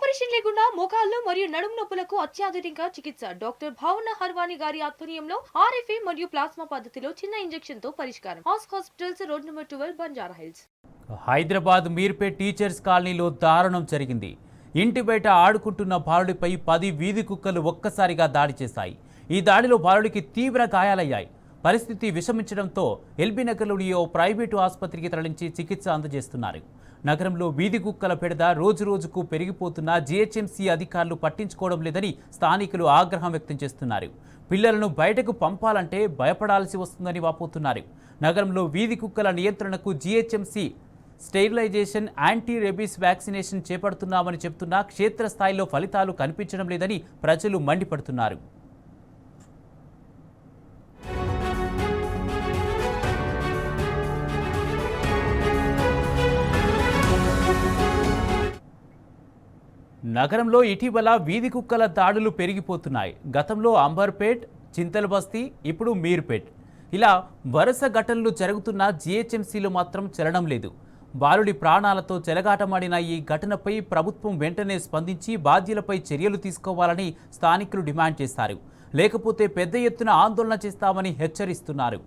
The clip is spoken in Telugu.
ఆపరేషన్ లేకుండా మోకాళ్లు మరియు నడుము నొప్పులకు అత్యాధునిక చికిత్స డాక్టర్ భావన హర్వాని గారి ఆధ్వర్యంలో ఆర్ఎఫ్ఏ మరియు ప్లాస్మా పద్ధతిలో చిన్న ఇంజెక్షన్ తో పరిష్కారం. Hospitals road number 12 Banjara hills. Hyderabad Meerpet teachers కాలనీలో దారుణం జరిగింది. ఇంటి బయట ఆడుకుంటున్న బాలుడిపై 10 వీధి కుక్కలు ఒక్కసారిగా దాడి చేశాయి. ఈ దాడిలో బాలుడికి తీవ్ర గాయాలయ్యాయి. పరిస్థితి విషమించడంతో ఎల్బీ నగర్లోని ఓ ప్రైవేటు ఆసుపత్రికి తరలించి చికిత్స అందజేస్తున్నారు. నగరంలో వీధి కుక్కల బెడద రోజురోజుకు పెరిగిపోతున్న జీహెచ్ఎంసీ అధికారులు పట్టించుకోవడం లేదని స్థానికులు ఆగ్రహం వ్యక్తం చేస్తున్నారు. పిల్లలను బయటకు పంపాలంటే భయపడాల్సి వస్తుందని వాపోతున్నారు. నగరంలో వీధి కుక్కల నియంత్రణకు GHMC sterilisation, anti rabies vaccination చేపడుతున్నామని చెబుతున్నా క్షేత్రస్థాయిలో ఫలితాలు కనిపించడం లేదని ప్రజలు మండిపడుతున్నారు. నగరంలో ఇటీవల వీధి కుక్కల దాడులు పెరిగిపోతున్నాయి. గతంలో అంబర్పేట్, చింతలబస్తీ, ఇప్పుడు మీర్పేట్, ఇలా వరుస ఘటనలు జరుగుతున్నా జీహెచ్ఎంసీలో మాత్రం చలనం లేదు. బాలుడి ప్రాణాలతో చెలగాటమాడిన ఈ ఘటనపై ప్రభుత్వం వెంటనే స్పందించి బాధ్యులపై చర్యలు తీసుకోవాలని స్థానికులు డిమాండ్ చేశారు. లేకపోతే పెద్ద ఎత్తున ఆందోళన చేస్తామని హెచ్చరిస్తున్నారు.